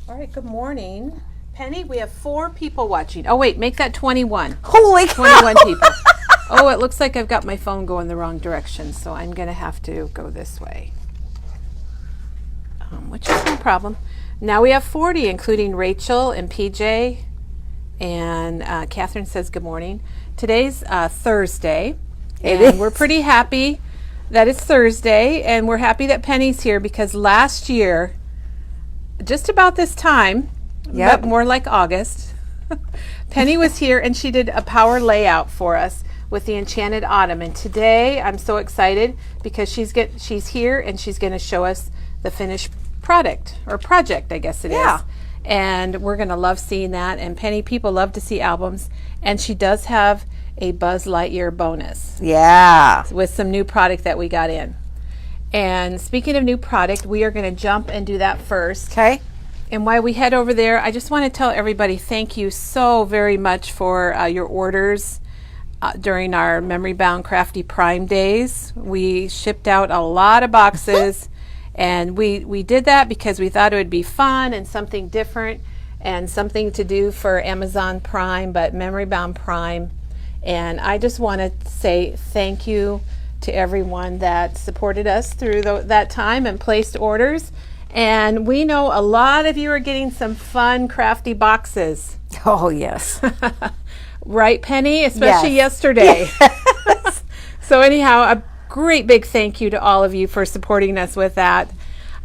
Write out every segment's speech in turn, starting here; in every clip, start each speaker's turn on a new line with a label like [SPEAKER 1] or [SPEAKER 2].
[SPEAKER 1] All right, good morning. Penny, we have 4 people watching. Oh, wait, make that 21.
[SPEAKER 2] Holy cow!
[SPEAKER 1] 21 people. Oh, it looks like I've got my phone going the wrong direction, so I'm going to have to go this way, which is no problem. Now we have 40, including Rachel and PJ, and Catherine says good morning. Today's Thursday, and we're pretty happy that it's Thursday, and we're happy that Penny's here because last year, just about this time, but more like August, Penny was here and she did a power layout for us with the Enchanted Autumn. And today I'm so excited because she's here and she's going to show us the finished product or project, I guess it is. And we're going to love seeing that. And Penny, people love to see albums, and she does have a Buzz Lightyear bonus.
[SPEAKER 2] Yeah.
[SPEAKER 1] With some new product that we got in. And speaking of new product, we are going to jump and do that first.
[SPEAKER 2] Okay.
[SPEAKER 1] And while we head over there, I just want to tell everybody thank you so very much for your orders during our Memory Bound Crafty Prime days. We shipped out a lot of boxes, and we did that because we thought it would be fun and something different and something to do for Amazon Prime, but Memory Bound Prime. And I just want to say thank you to everyone that supported us through that time and placed orders. And we know a lot of you are getting some fun crafty boxes.
[SPEAKER 2] Oh, yes.
[SPEAKER 1] Right, Penny? Especially yesterday.
[SPEAKER 2] Yes.
[SPEAKER 1] So anyhow, a great big thank you to all of you for supporting us with that.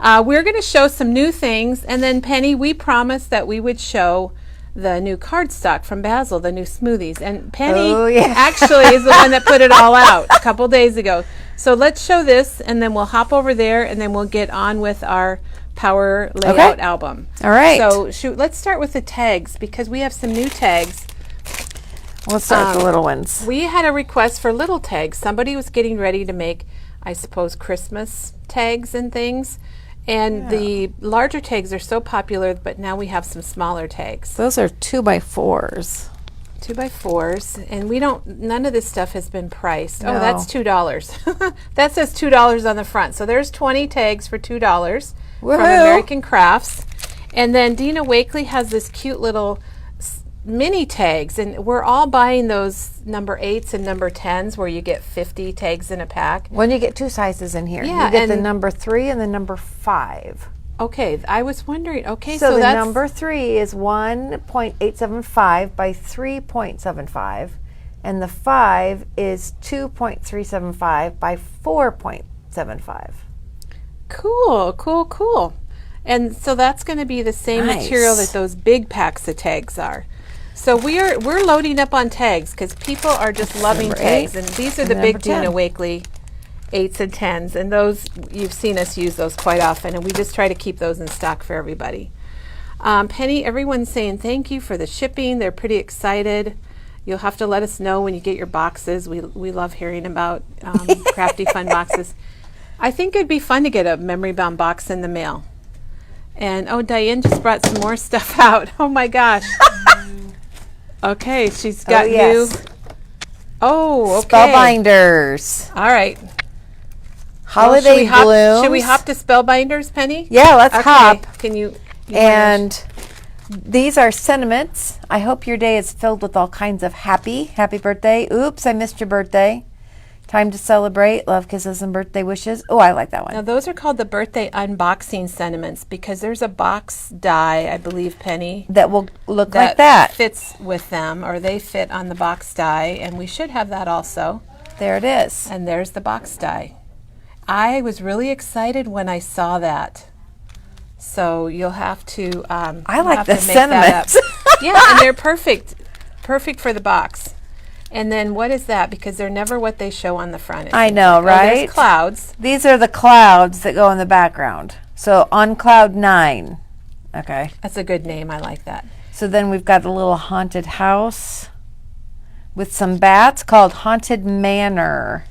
[SPEAKER 1] We're going to show some new things. And then, Penny, we promised that we would show the new cardstock from Basil, the new smoothies. And Penny actually is the one that put it all out a couple days ago. So let's show this, and then we'll hop over there, and then we'll get on with our power layout album.
[SPEAKER 2] All right.
[SPEAKER 1] So let's start with the tags because we have some new tags.
[SPEAKER 2] Let's start with the little ones.
[SPEAKER 1] We had a request for little tags. Somebody was getting ready to make, I suppose, Christmas tags and things. And the larger tags are so popular, but now we have some smaller tags.
[SPEAKER 2] Those are 2x4s.
[SPEAKER 1] 2x4s, and none of this stuff has been priced. No. Oh, that's $2. That says $2 on the front. So there's 20 tags for $2 from American Crafts. And then Dina Wakely has this cute little mini tags, and we're all buying those number 8s and number 10s where you get 50 tags in a pack.
[SPEAKER 2] When you get 2 sizes in here.
[SPEAKER 1] Yeah,
[SPEAKER 2] you get the number 3 and the number 5.
[SPEAKER 1] Okay, I was wondering. Okay,
[SPEAKER 2] so the number 3 is 1.875 by 3.75, and the 5 is 2.375 by 4.75.
[SPEAKER 1] Cool, cool, cool. And so that's going to be the same material that those big packs of tags are. So we're loading up on tags because people are just loving tags, and these are the big Dina Wakely 8s and 10s, and those you've seen us use those quite often, and we just try to keep those in stock for everybody. Penny, everyone's saying thank you for the shipping. They're pretty excited. You'll have to let us know when you get your boxes. We love hearing about crafty fun boxes. I think it'd be fun to get a memory bound box in the mail. And Diane just brought some more stuff out. Oh my gosh. Okay, she's got new. Oh, okay.
[SPEAKER 2] Spellbinders.
[SPEAKER 1] All right.
[SPEAKER 2] Holiday blooms.
[SPEAKER 1] Should we hop to Spellbinders, Penny?
[SPEAKER 2] Yeah, let's hop.
[SPEAKER 1] Can you
[SPEAKER 2] and these are sentiments. I hope your day is filled with all kinds of happy birthday. Oops, I missed your birthday. Time to celebrate. Love, kisses, and birthday wishes. Oh, I like that one.
[SPEAKER 1] Now, those are called the birthday unboxing sentiments because there's a box die, I believe, Penny,
[SPEAKER 2] that will look like that.
[SPEAKER 1] Fits with them, or they fit on the box die, and we should have that also.
[SPEAKER 2] There it is.
[SPEAKER 1] And there's the box die. I was really excited when I saw that. So you'll have to.
[SPEAKER 2] I like the sentiments.
[SPEAKER 1] Yeah, and they're perfect for the box. And then what is that? Because they're never what they show on the front.
[SPEAKER 2] I know, right?
[SPEAKER 1] There's clouds.
[SPEAKER 2] These are the clouds that go in the background. So on cloud 9. Okay.
[SPEAKER 1] That's a good name. I like that.
[SPEAKER 2] So then we've got a little haunted house with some bats called Haunted Manor.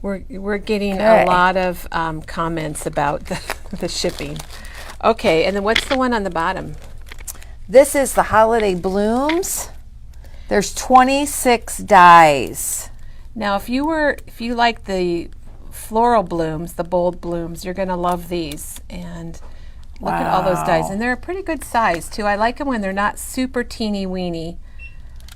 [SPEAKER 1] We're getting a lot of comments about the shipping. Okay, and then what's the one on the bottom?
[SPEAKER 2] This is the Holiday Blooms. There's 26 dies.
[SPEAKER 1] Now, if you like the floral blooms, the bold blooms, you're going to love these. And Look at all those dies. And they're a pretty good size, too. I like them when they're not super teeny weeny.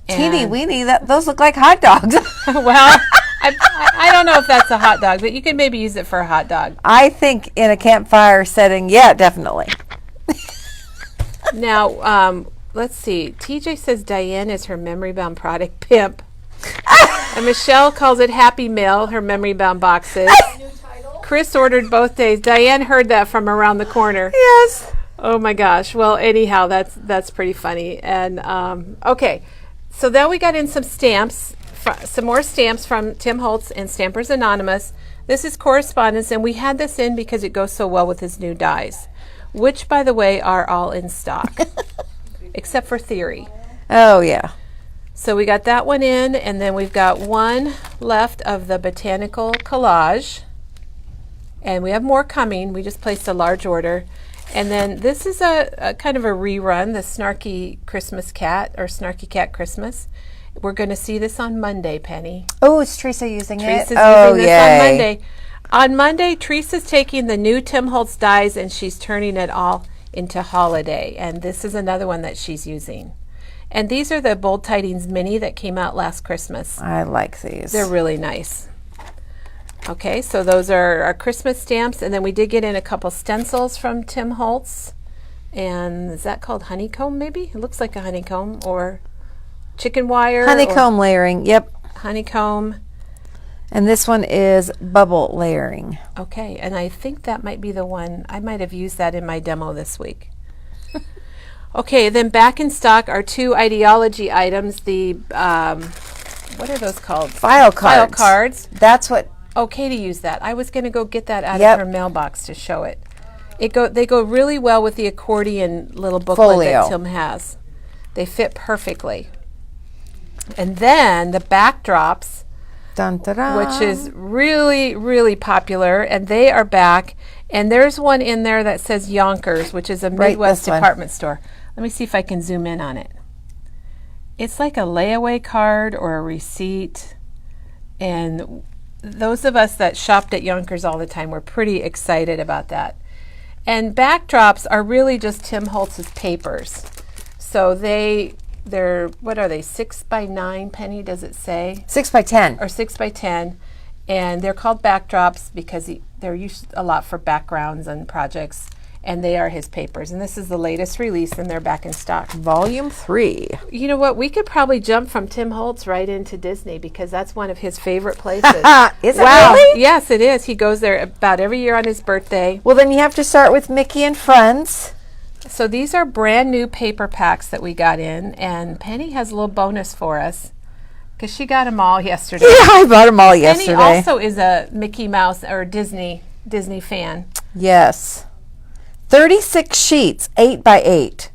[SPEAKER 2] Teeny weeny? Those look like hot dogs.
[SPEAKER 1] Well, I don't know if that's a hot dog, but you can maybe use it for a hot dog.
[SPEAKER 2] I think in a campfire setting, yeah, definitely.
[SPEAKER 1] Now, let's see. TJ says Diane is her memory-bound product pimp. And Michelle calls it Happy Mail, her memory-bound boxes. Chris ordered both days. Diane heard that from around the corner.
[SPEAKER 2] Yes.
[SPEAKER 1] Oh my gosh. Well, anyhow, that's pretty funny. And okay, so then we got in some stamps, some more stamps from Tim Holtz and Stampers Anonymous. This is correspondence, and we had this in because it goes so well with his new dies, which, by the way, are all in stock, except for Theory.
[SPEAKER 2] Oh, yeah.
[SPEAKER 1] So we got that one in, and then we've got one left of the Botanical Collage. And we have more coming. We just placed a large order. And then this is a kind of a rerun, the Snarky Christmas Cat, or Snarky Cat Christmas. We're going to see this on Monday, Penny.
[SPEAKER 2] Oh, is Teresa using it?
[SPEAKER 1] Teresa's using this on Monday. On Monday, Teresa's taking the new Tim Holtz dies and she's turning it all into holiday. And this is another one that she's using. And these are the Bold Tidings Mini that came out last Christmas.
[SPEAKER 2] I like these.
[SPEAKER 1] They're really nice. Okay, so those are our Christmas stamps, and then we did get in a couple stencils from Tim Holtz. And is that called honeycomb, maybe? It looks like a honeycomb, or chicken wire.
[SPEAKER 2] Honeycomb layering, yep.
[SPEAKER 1] Honeycomb.
[SPEAKER 2] And this one is bubble layering.
[SPEAKER 1] Okay, and I think that might be the one. I might have used that in my demo this week. Okay, then back in stock are two ideology items. The, what are those called?
[SPEAKER 2] File cards.
[SPEAKER 1] File cards.
[SPEAKER 2] That's what...
[SPEAKER 1] Okay to use that. I was going to go get that out of her mailbox to show it. They go really well with the accordion little booklet that Tim has. They fit perfectly. And then the backdrops,
[SPEAKER 2] dun, da, da.
[SPEAKER 1] which is really, really popular, and they are back. And there's one in there that says Yonkers, which is a Midwest department store. Let me see if I can zoom in on it. It's like a layaway card or a receipt, and those of us that shopped at Yonkers all the time were pretty excited about that. And backdrops are really just Tim Holtz's papers. So they're, what are they, 6 by 9, Penny, does it say?
[SPEAKER 2] 6 by 10.
[SPEAKER 1] Or 6 by 10. And they're called backdrops because they're used a lot for backgrounds and projects. And they are his papers. And this is the latest release, and they're back in stock.
[SPEAKER 2] Volume 3.
[SPEAKER 1] You know what? We could probably jump from Tim Holtz right into Disney because that's one of his favorite places.
[SPEAKER 2] Is it really?
[SPEAKER 1] Yes, it is. He goes there about every year on his birthday.
[SPEAKER 2] Well, then you have to start with Mickey and Friends.
[SPEAKER 1] So these are brand new paper packs that we got in, and Penny has a little bonus for us because she got them all yesterday.
[SPEAKER 2] Yeah, I bought them all yesterday.
[SPEAKER 1] Penny also is a Mickey Mouse or Disney fan.
[SPEAKER 2] Yes. 36 sheets, 8 by 8.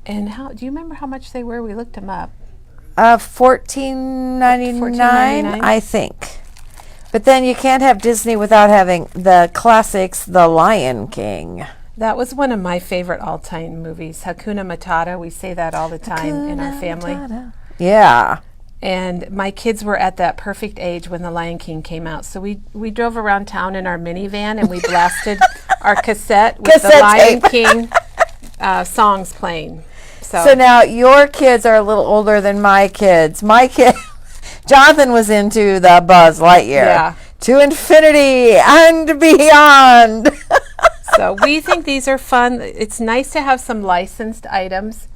[SPEAKER 1] And do you remember how much they were? We looked them up.
[SPEAKER 2] $14.99, I think. But then you can't have Disney without having the classics, The Lion King.
[SPEAKER 1] That was one of my favorite all-time movies, Hakuna Matata. We say that all the time in our family.
[SPEAKER 2] Yeah.
[SPEAKER 1] And my kids were at that perfect age when The Lion King came out. So we drove around town in our minivan and we blasted our cassette with The Lion King songs playing. So
[SPEAKER 2] now your kids are a little older than my kids. My kid, Jonathan, was into the Buzz Lightyear.
[SPEAKER 1] Yeah.
[SPEAKER 2] To infinity and beyond.
[SPEAKER 1] So we think these are fun. It's nice to have some licensed items.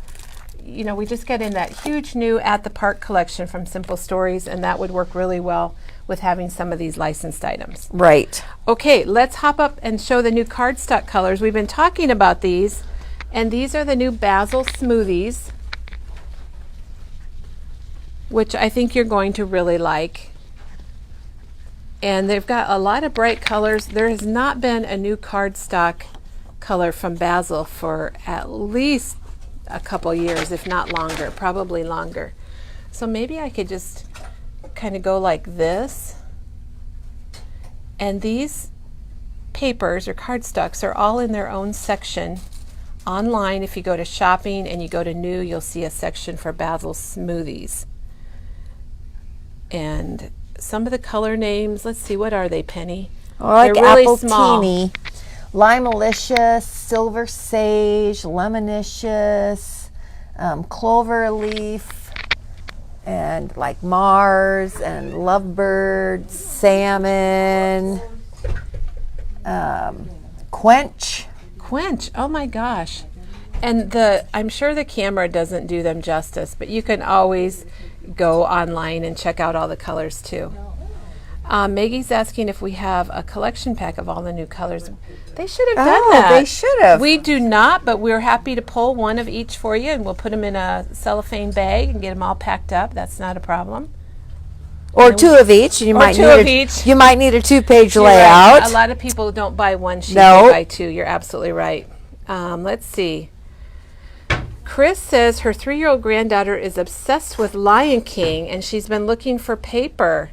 [SPEAKER 1] You know, we just get in that huge new At the Park collection from Simple Stories, and that would work really well with having some of these licensed items.
[SPEAKER 2] Right.
[SPEAKER 1] Okay, let's hop up and show the new cardstock colors. We've been talking about these, and these are the new Basil Smoothies, which I think you're going to really like. And they've got a lot of bright colors. There has not been a new cardstock color from Basil for at least a couple years, if not longer, probably longer. So maybe I could just kind of go like this. And these papers or cardstocks are all in their own section online. If you go to shopping and you go to new, you'll see a section for Basil Smoothies. And some of the color names, let's see, what are they, Penny?
[SPEAKER 2] I like
[SPEAKER 1] They're really
[SPEAKER 2] apple
[SPEAKER 1] small.
[SPEAKER 2] teeny. Limelicious, silver sage, lemonicious, clover leaf, and like Mars and lovebird, salmon, quench.
[SPEAKER 1] Quench. Oh my gosh. And I'm sure the camera doesn't do them justice, but you can always go online and check out all the colors too. Maggie's asking if we have a collection pack of all the new colors. They should have done that.
[SPEAKER 2] They should have.
[SPEAKER 1] We do not, but we're happy to pull one of each for you, and we'll put them in a cellophane bag and get them all packed up. That's not a problem.
[SPEAKER 2] Or two of each. You might need a 2-page layout.
[SPEAKER 1] Right. A lot of people don't buy one sheet,
[SPEAKER 2] No.
[SPEAKER 1] they buy two. You're absolutely right. Let's see. Chris says her 3-year-old granddaughter is obsessed with Lion King, and she's been looking for paper.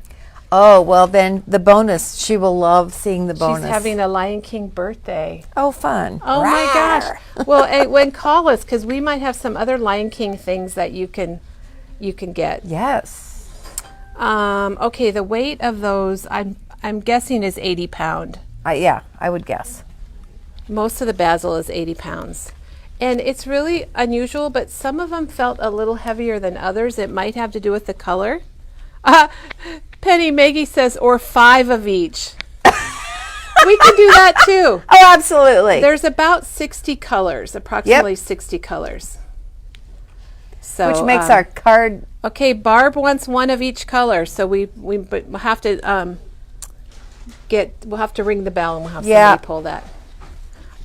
[SPEAKER 2] Oh, well then the bonus. She will love seeing the bonus.
[SPEAKER 1] She's having a Lion King birthday.
[SPEAKER 2] Oh, fun.
[SPEAKER 1] Oh my gosh. Well, when call us, because we might have some other Lion King things that you can get.
[SPEAKER 2] Yes.
[SPEAKER 1] Okay, the weight of those I'm guessing is 80 pound.
[SPEAKER 2] Yeah, I would guess.
[SPEAKER 1] Most of the basil is 80 pounds. And it's really unusual, but some of them felt a little heavier than others. It might have to do with the color. Penny Maggie says, or 5 of each. We can do that too.
[SPEAKER 2] Oh, absolutely.
[SPEAKER 1] There's about 60 colors, approximately 60 colors. So,
[SPEAKER 2] which makes our card.
[SPEAKER 1] Okay, Barb wants 1 of each color, so we'll have to we'll have to ring the bell and we'll have somebody pull that.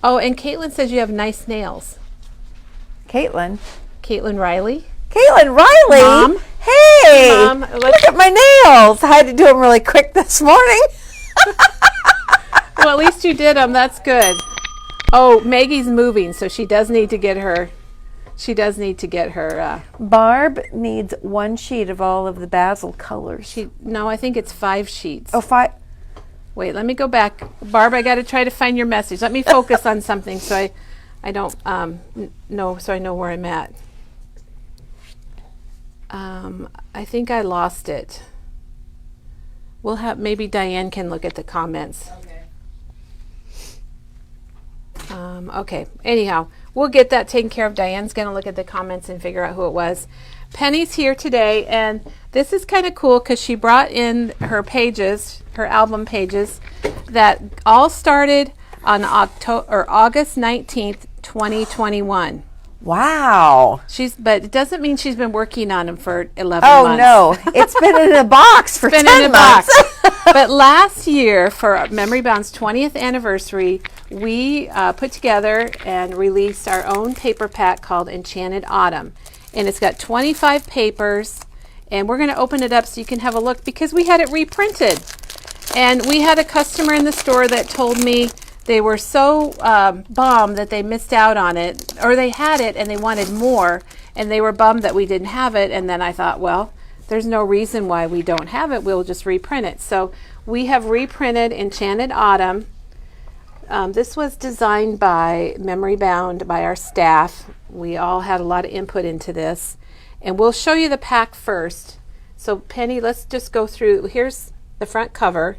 [SPEAKER 1] Oh, and Caitlin says you have nice nails.
[SPEAKER 2] Caitlin
[SPEAKER 1] Riley.
[SPEAKER 2] Caitlin Riley.
[SPEAKER 1] Mom.
[SPEAKER 2] Hey,
[SPEAKER 1] Mom,
[SPEAKER 2] look at my nails. I had to do them really quick this morning.
[SPEAKER 1] Well, at least you did them. That's good. Oh, Maggie's moving, so she does need to get her.
[SPEAKER 2] Barb needs 1 sheet of all of the basil colors.
[SPEAKER 1] No, I think it's 5 sheets.
[SPEAKER 2] Oh, 5.
[SPEAKER 1] Wait, let me go back. Barb, I got to try to find your message. Let me focus on something so I don't know, so I know where I'm at. I think I lost it. We'll have, maybe Diane can look at the comments. Okay, anyhow, we'll get that taken care of. Diane's going to look at the comments and figure out who it was. Penny's here today, and this is kind of cool because she brought in her pages, her album pages, that all started on August 19th, 2021.
[SPEAKER 2] Wow.
[SPEAKER 1] But it doesn't mean she's been working on them for 11 months.
[SPEAKER 2] Oh, no. It's been in a box for 10 months.
[SPEAKER 1] But last year, for Memory Bound's 20th anniversary, we put together and released our own paper pack called Enchanted Autumn. And it's got 25 papers, and we're going to open it up so you can have a look because we had it reprinted. And we had a customer in the store that told me they were so bummed that they missed out on it, or they had it and they wanted more, and they were bummed that we didn't have it. And then I thought, well, there's no reason why we don't have it. We'll just reprint it. So we have reprinted Enchanted Autumn. This was designed by Memory Bound, by our staff. We all had a lot of input into this. And we'll show you the pack first. So Penny, let's just go through. Here's the front cover.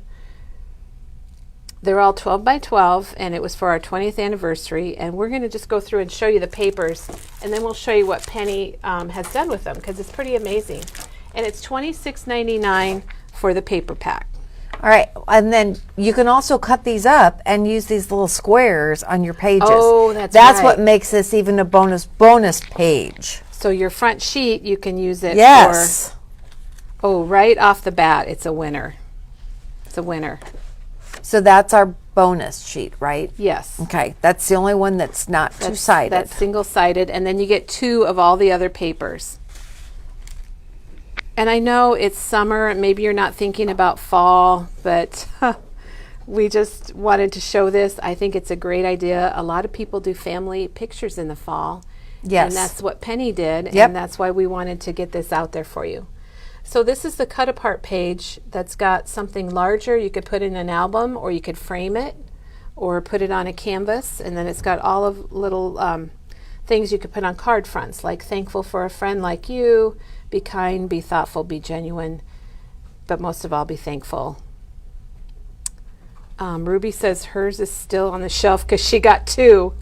[SPEAKER 1] They're all 12 by 12, and it was for our 20th anniversary. And we're going to just go through and show you the papers, and then we'll show you what Penny has done with them, because it's pretty amazing. And it's $26.99 for the paper pack.
[SPEAKER 2] All right, and then you can also cut these up and use these little squares on your pages.
[SPEAKER 1] Oh, that's
[SPEAKER 2] right.
[SPEAKER 1] what
[SPEAKER 2] makes this even a bonus page.
[SPEAKER 1] So your front sheet, you can use it
[SPEAKER 2] for...
[SPEAKER 1] Oh, right off the bat, it's a winner. It's a winner.
[SPEAKER 2] So that's our bonus sheet, right?
[SPEAKER 1] Yes.
[SPEAKER 2] Okay, that's the only one that's not two-sided.
[SPEAKER 1] That's single-sided, and then you get 2 of all the other papers. And I know it's summer, and maybe you're not thinking about fall, but we just wanted to show this. I think it's a great idea. A lot of people do family pictures in the fall.
[SPEAKER 2] Yes.
[SPEAKER 1] And that's what Penny did,
[SPEAKER 2] Yep.
[SPEAKER 1] and that's why we wanted to get this out there for you. So this is the cut apart page that's got something larger. You could put in an album, or you could frame it, or put it on a canvas, and then it's got all of little things you could put on card fronts, like thankful for a friend like you, be kind, be thoughtful, be genuine, but most of all, be thankful. Ruby says hers is still on the shelf because she got 2.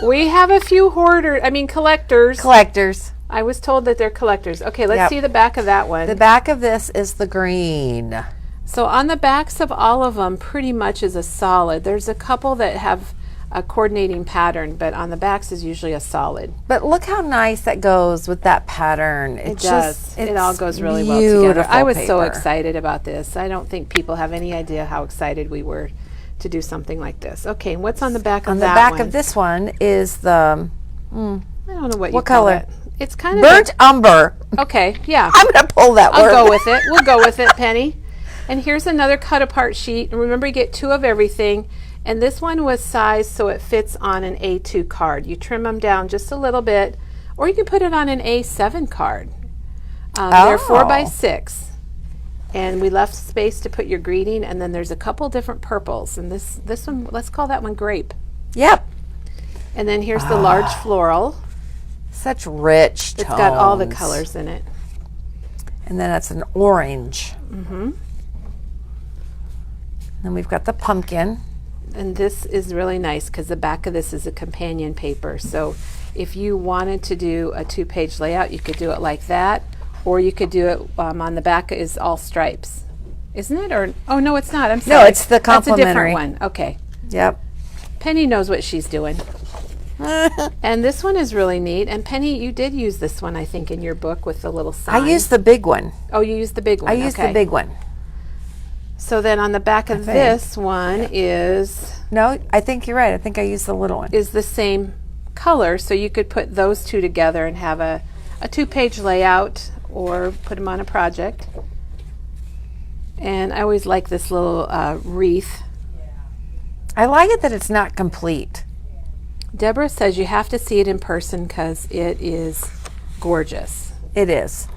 [SPEAKER 1] We have a few collectors.
[SPEAKER 2] Collectors.
[SPEAKER 1] I was told that they're collectors. Okay, let's see the back of that one.
[SPEAKER 2] The back of this is the green.
[SPEAKER 1] So on the backs of all of them pretty much is a solid. There's a couple that have a coordinating pattern, but on the backs is usually a solid.
[SPEAKER 2] But look how nice that goes with that pattern.
[SPEAKER 1] It does. It all goes really well together. I was so excited about this. I don't think people have any idea how excited we were to do something like this. Okay, and what's on the back of that one?
[SPEAKER 2] On the back of this one is the,
[SPEAKER 1] I don't know what
[SPEAKER 2] you call it.
[SPEAKER 1] It's kind of
[SPEAKER 2] burnt umber.
[SPEAKER 1] Okay, yeah.
[SPEAKER 2] I'm going to pull that word.
[SPEAKER 1] I'll go with it. We'll go with it, Penny. And here's another cut apart sheet. And remember, you get 2 of everything. And this one was sized so it fits on an A2 card. You trim them down just a little bit, or you can put it on an A7 card. They're 4x6. And we left space to put your greeting, and then there's a couple different purples. And this one, let's call that one grape.
[SPEAKER 2] Yep.
[SPEAKER 1] And then here's the large floral.
[SPEAKER 2] Such rich tones.
[SPEAKER 1] It's got all the colors in it.
[SPEAKER 2] And then it's an orange.
[SPEAKER 1] Mm-hmm.
[SPEAKER 2] Then we've got the pumpkin.
[SPEAKER 1] And this is really nice because the back of this is a companion paper. So if you wanted to do a 2-page layout, you could do it like that, or you could do it on the back is all stripes. Isn't it? Or oh no, it's not. I'm sorry.
[SPEAKER 2] No, it's the complementary.
[SPEAKER 1] That's a different one. Okay.
[SPEAKER 2] Yep.
[SPEAKER 1] Penny knows what she's doing. And this one is really neat. And Penny, you did use this one, I think, in your book with the little sign.
[SPEAKER 2] I used the big one.
[SPEAKER 1] Oh, you used the big one.
[SPEAKER 2] I used the big one.
[SPEAKER 1] So then on the back of this one is...
[SPEAKER 2] No, I think you're right. I think I used the little one.
[SPEAKER 1] Is the same color, so you could put those 2 together and have a 2-page layout or put them on a project. And I always like this little wreath.
[SPEAKER 2] I like it that it's not complete.
[SPEAKER 1] Deborah says you have to see it in person because it is gorgeous.
[SPEAKER 2] It is.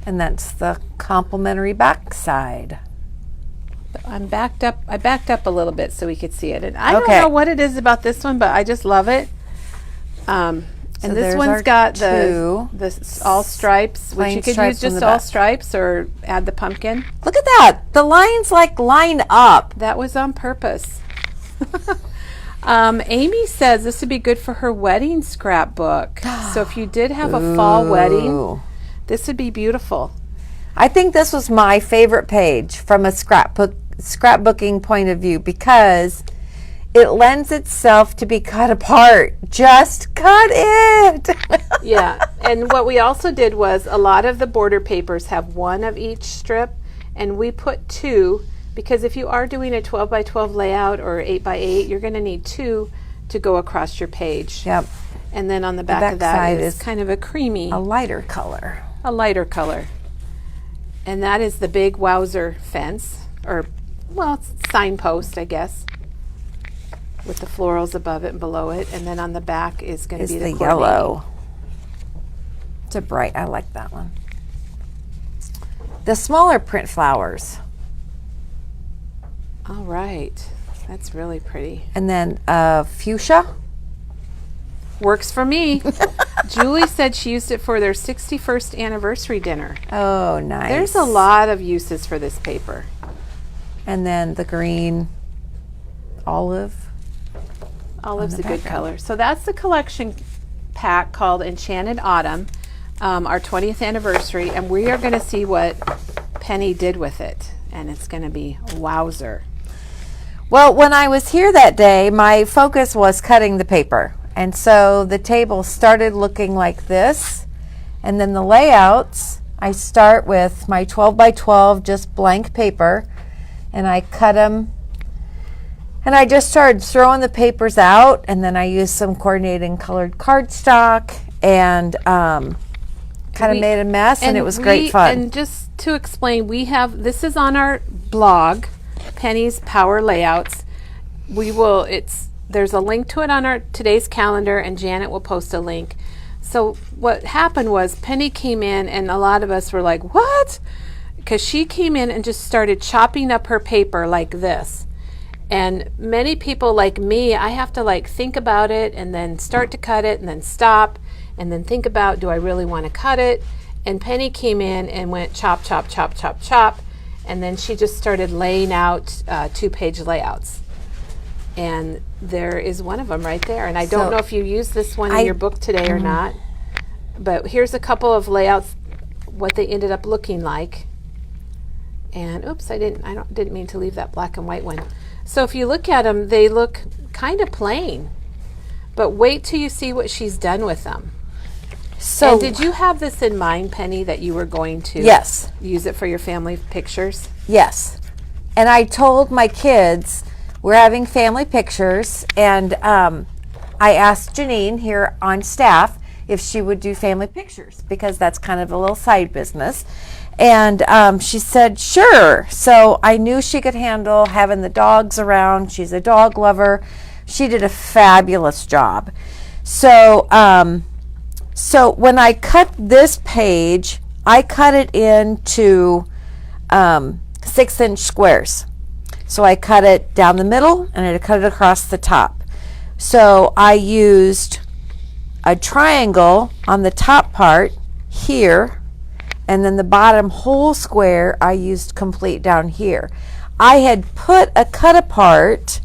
[SPEAKER 2] And that's the complimentary back side.
[SPEAKER 1] I backed up a little bit so we could see it. And I don't know what it is about this one, but I just love it. And
[SPEAKER 2] so
[SPEAKER 1] this one's got the all stripes, which you could use just all stripes or add the pumpkin.
[SPEAKER 2] Look at that. The lines line up.
[SPEAKER 1] That was on purpose. Amy says this would be good for her wedding scrapbook. So if you did have a fall wedding, this would be beautiful.
[SPEAKER 2] I think this was my favorite page from a scrapbooking point of view because it lends itself to be cut apart. Just cut it.
[SPEAKER 1] Yeah, and what we also did was a lot of the border papers have 1 of each strip, and we put 2 because if you are doing a 12x12 layout or 8x8, you're going to need 2 to go across your page.
[SPEAKER 2] Yep.
[SPEAKER 1] And then on the back of that is kind of a creamy,
[SPEAKER 2] a lighter color.
[SPEAKER 1] A lighter color. And that is the big Wowzer fence, or, well, it's signpost, I guess, with the florals above it and below it. And then on the back is going to be the
[SPEAKER 2] yellow. It's a bright, I like that one. The smaller print flowers.
[SPEAKER 1] All right. That's really pretty.
[SPEAKER 2] And then fuchsia.
[SPEAKER 1] Works for me. Julie said she used it for their 61st anniversary dinner.
[SPEAKER 2] Oh, nice.
[SPEAKER 1] There's a lot of uses for this paper.
[SPEAKER 2] And then the green olive.
[SPEAKER 1] Olive's a good color. So that's the collection pack called Enchanted Autumn, our 20th anniversary, and we are going to see what Penny did with it, and it's going to be wowzer.
[SPEAKER 2] Well, when I was here that day, my focus was cutting the paper. And so the table started looking like this. And then the layouts, I start with my 12x12, just blank paper. And I cut them. And I just started throwing the papers out. And then I used some coordinating colored cardstock. And kind of made a mess. And it was great fun.
[SPEAKER 1] And just to explain, this is on our blog, Penny's Power Layouts. There's a link to it on today's calendar, and Janet will post a link. So what happened was Penny came in, and a lot of us were like, what? Because she came in and just started chopping up her paper like this. And many people like me, I have to think about it and then start to cut it and then stop and then think about, do I really want to cut it? And Penny came in and went chop, chop, chop, chop, chop. And then she just started laying out 2-page layouts. And there is one of them right there. And I don't know if you used this one in your book today or not. But here's a couple of layouts, what they ended up looking like. And oops, I didn't mean to leave that black and white one. So if you look at them, they look kind of plain. But wait till you see what she's done with them. So, and did you have this in mind, Penny, that you were going to use it for your family pictures?
[SPEAKER 2] Yes. And I told my kids we're having family pictures, and I asked Janine here on staff if she would do family pictures, because that's kind of a little side business. And she said, sure. So I knew she could handle having the dogs around. She's a dog lover. She did a fabulous job. So so when I cut this page, I cut it into 6-inch squares. So I cut it down the middle and I cut it across the top. So I used a triangle on the top part here, and then the bottom whole square I used complete down here. I had put a cut apart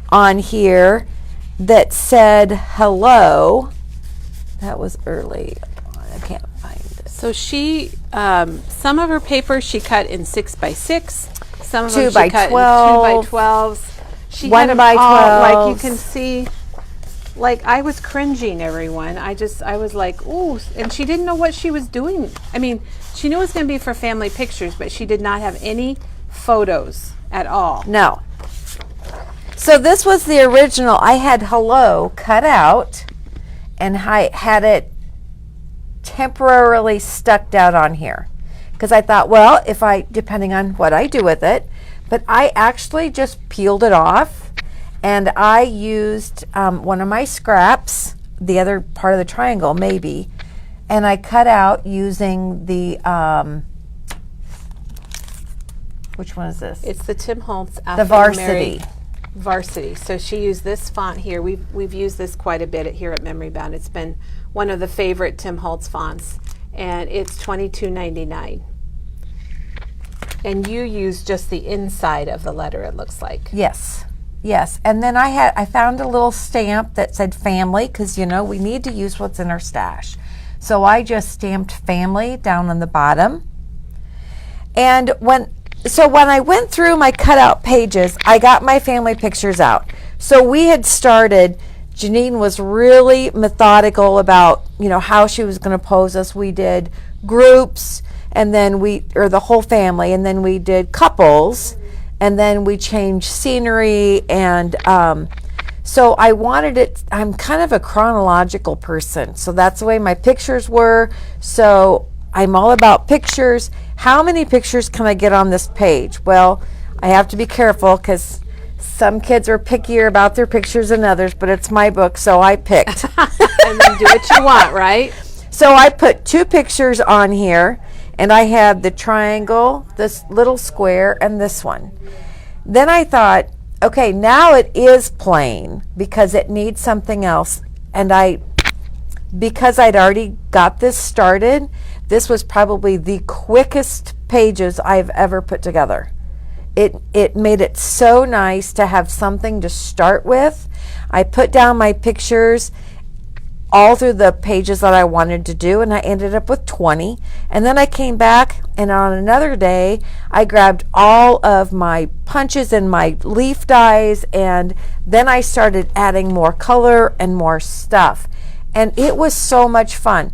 [SPEAKER 2] on here that said hello. That was early on. I can't find it.
[SPEAKER 1] So she, some of her papers she cut in 6x6. Some of
[SPEAKER 2] 2
[SPEAKER 1] them
[SPEAKER 2] by
[SPEAKER 1] she cut
[SPEAKER 2] 12.
[SPEAKER 1] in 2x12s. She
[SPEAKER 2] 1
[SPEAKER 1] had them
[SPEAKER 2] by
[SPEAKER 1] all,
[SPEAKER 2] 12.
[SPEAKER 1] like you can see. Like I was cringing, everyone. I was like, ooh, and she didn't know what she was doing. I mean, she knew it was going to be for family pictures, but she did not have any photos at all.
[SPEAKER 2] No. So this was the original. I had hello cut out, and I had it temporarily stuck down on here because I thought, well, if I, depending on what I do with it, but I actually just peeled it off, and I used one of my scraps, the other part of the triangle maybe, and I cut out using the, which one is this?
[SPEAKER 1] It's the Tim Holtz
[SPEAKER 2] The Varsity.
[SPEAKER 1] Varsity. So she used this font here. We've used this quite a bit here at Memory Bound. It's been one of the favorite Tim Holtz fonts, and it's $22.99. And you use just the inside of the letter, it looks like.
[SPEAKER 2] Yes, yes. And then I found a little stamp that said family, because you know we need to use what's in our stash. So I just stamped family down on the bottom. And when I went through my cutout pages, I got my family pictures out. So we had started, Janine was really methodical about, you know, how she was going to pose us. We did groups, and then or the whole family, and then we did couples, and then we changed scenery, and so I wanted it, I'm kind of a chronological person, so that's the way my pictures were. So I'm all about pictures. How many pictures can I get on this page? Well, I have to be careful because some kids are pickier about their pictures than others, but it's my book, so I picked.
[SPEAKER 1] And then do what you want, right?
[SPEAKER 2] So I put 2 pictures on here, and I had the triangle, this little square, and this one. Then I thought, okay, now it is plain because it needs something else. And because I'd already got this started, this was probably the quickest pages I've ever put together. It made it so nice to have something to start with. I put down my pictures all through the pages that I wanted to do, and I ended up with 20. And then I came back, and on another day, I grabbed all of my punches and my leaf dies, and then I started adding more color and more stuff. And it was so much fun.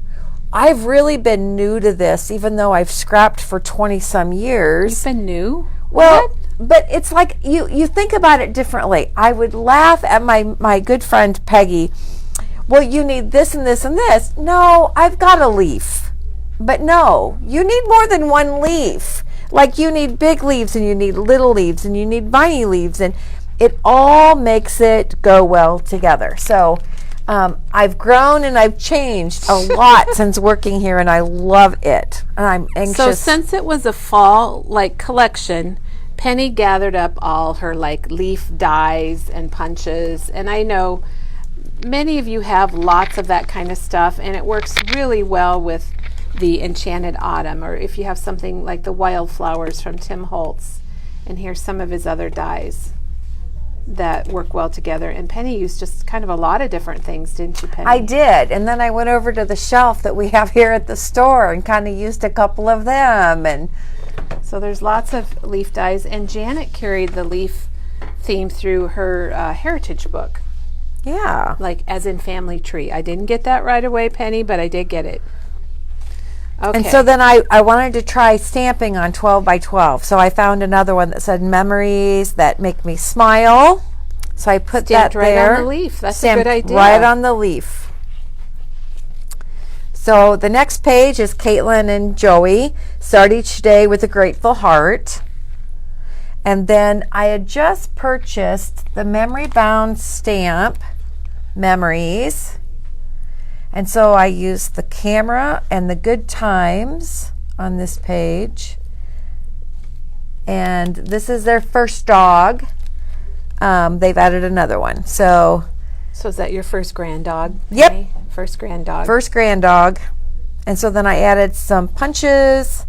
[SPEAKER 2] I've really been new to this, even though I've scrapped for 20-some years.
[SPEAKER 1] You've been new?
[SPEAKER 2] Well, but it's like you think about it differently. I would laugh at my good friend Peggy. Well, you need this and this and this. No, I've got a leaf. But no, you need more than one leaf. Like you need big leaves, and you need little leaves, and you need viney leaves, and it all makes it go well together. So I've grown and I've changed a lot since working here, and I love it. And I'm anxious.
[SPEAKER 1] So since it was a fall collection, Penny gathered up all her leaf dies and punches, and I know many of you have lots of that kind of stuff, and it works really well with the Enchanted Autumn, or if you have something like the Wildflowers from Tim Holtz. And here's some of his other dies that work well together. And Penny used just kind of a lot of different things, didn't you, Penny?
[SPEAKER 2] I did. And then I went over to the shelf that we have here at the store and kind of used a couple of them. And
[SPEAKER 1] so there's lots of leaf dies. And Janet carried the leaf theme through her heritage book.
[SPEAKER 2] yeah.
[SPEAKER 1] Like as in family tree. I didn't get that right away, Penny, but I did get it. Okay.
[SPEAKER 2] And so then I wanted to try stamping on 12 by 12. So I found another one that said memories that make me smile. So I put
[SPEAKER 1] Stamped
[SPEAKER 2] that
[SPEAKER 1] right
[SPEAKER 2] there.
[SPEAKER 1] on the leaf. That's a
[SPEAKER 2] Stamped
[SPEAKER 1] good idea.
[SPEAKER 2] right on the leaf. So the next page is Caitlin and Joey. Start each day with a grateful heart. And then I had just purchased the memory bound stamp, Memories. And so I used the camera and the good times on this page. And this is their first dog. They've added another one. So
[SPEAKER 1] is that your first grand dog?
[SPEAKER 2] Yep.
[SPEAKER 1] Penny? First grand dog.
[SPEAKER 2] first grand dog. And so then I added some punches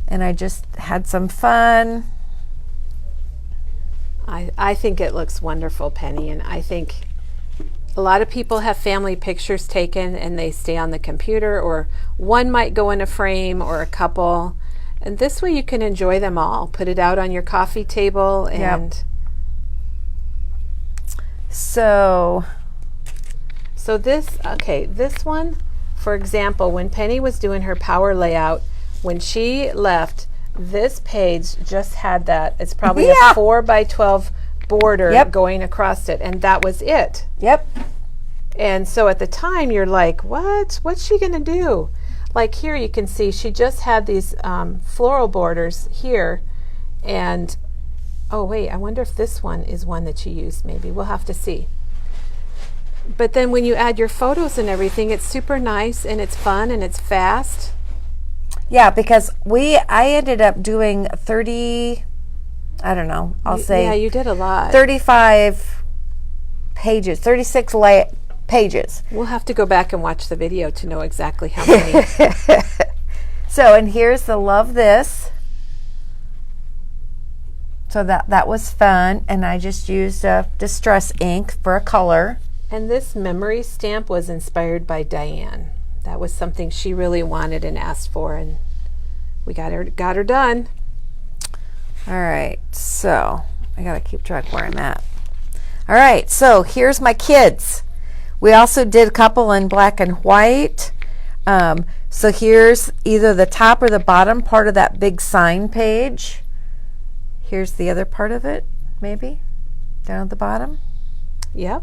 [SPEAKER 2] and I just had some fun.
[SPEAKER 1] I think it looks wonderful, Penny, and I think a lot of people have family pictures taken and they stay on the computer, or one might go in a frame or a couple. And this way you can enjoy them all. Put it out on your coffee table and
[SPEAKER 2] So
[SPEAKER 1] this one, for example, when Penny was doing her power layout, when she left, this page just had that. It's probably a 4 by 12 border going across it, and that was it.
[SPEAKER 2] Yep.
[SPEAKER 1] And so at the time you're like, what's she gonna do? Like here you can see she just had these floral borders here, and oh wait, I wonder if this one is one that you used. Maybe we'll have to see. But then when you add your photos and everything, it's super nice and it's fun and it's fast.
[SPEAKER 2] Yeah, because I ended up doing 30, I don't know, I'll say.
[SPEAKER 1] Yeah, you did a lot.
[SPEAKER 2] 35 pages, 36 pages.
[SPEAKER 1] We'll have to go back and watch the video to know exactly how many.
[SPEAKER 2] So, and here's the Love This. So that was fun, and I just used distress ink for a color.
[SPEAKER 1] And this memory stamp was inspired by Diane. That was something she really wanted and asked for, and we got her done.
[SPEAKER 2] All right, so I gotta keep track where I'm at. All right, so here's my kids. We also did a couple in black and white. So here's either the top or the bottom part of that big sign page. Here's the other part of it, maybe, down at the bottom.
[SPEAKER 1] Yep.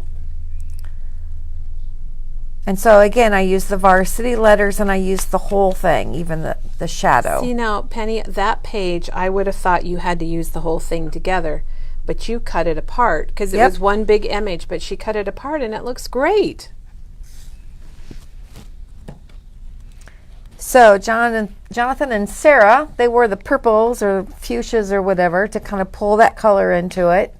[SPEAKER 2] And so again, I use the varsity letters and I use the whole thing, even the shadow.
[SPEAKER 1] See now, Penny, that page, I would have thought you had to use the whole thing together, but you cut it apart because it was one big image, but she cut it apart and it looks great.
[SPEAKER 2] So Jonathan and Sarah, they wore the purples or fuchsias or whatever to kind of pull that color into it.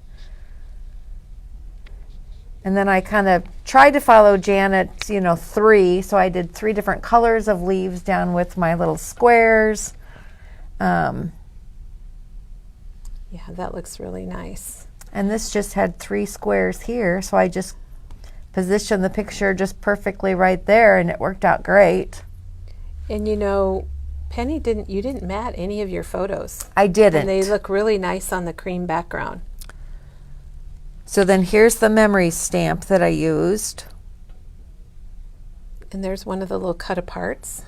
[SPEAKER 2] And then I kind of tried to follow Janet's, 3. So I did 3 different colors of leaves down with my little squares.
[SPEAKER 1] Yeah, that looks really nice.
[SPEAKER 2] And this just had 3 squares here. So I just positioned the picture just perfectly right there, and it worked out great.
[SPEAKER 1] And Penny, you didn't mat any of your photos.
[SPEAKER 2] I didn't.
[SPEAKER 1] And they look really nice on the cream background.
[SPEAKER 2] So then here's the memory stamp that I used.
[SPEAKER 1] And there's one of the little cut aparts.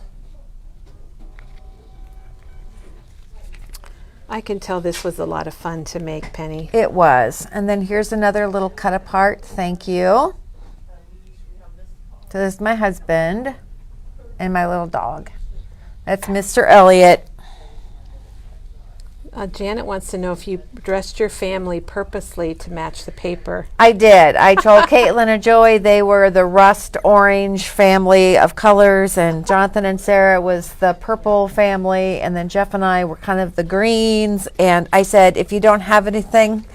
[SPEAKER 1] I can tell this was a lot of fun to make, Penny.
[SPEAKER 2] It was. And then here's another little cut apart. Thank you. So this is my husband and my little dog. That's Mr. Elliot.
[SPEAKER 1] Janet wants to know if you dressed your family purposely to match the paper.
[SPEAKER 2] I did. I told Caitlin and Joey they were the rust orange family of colors, and Jonathan and Sarah was the purple family, and then Jeff and I were kind of the greens. And I said, if you don't have anything,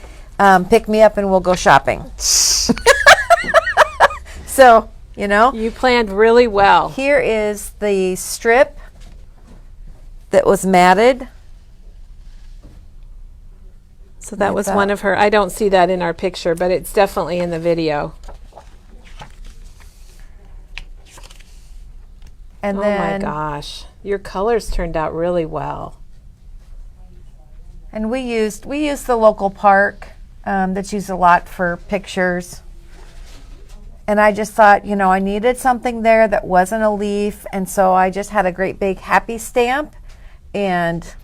[SPEAKER 2] pick me up and we'll go shopping. So,
[SPEAKER 1] You planned really well.
[SPEAKER 2] Here is the strip that was matted.
[SPEAKER 1] So that was one of her. I don't see that in our picture, but it's definitely in the video.
[SPEAKER 2] And
[SPEAKER 1] oh
[SPEAKER 2] then,
[SPEAKER 1] my gosh, your colors turned out really well.
[SPEAKER 2] And we used the local park that's used a lot for pictures. And I just thought, you know, I needed something there that wasn't a leaf, and so I just had a great big happy stamp, and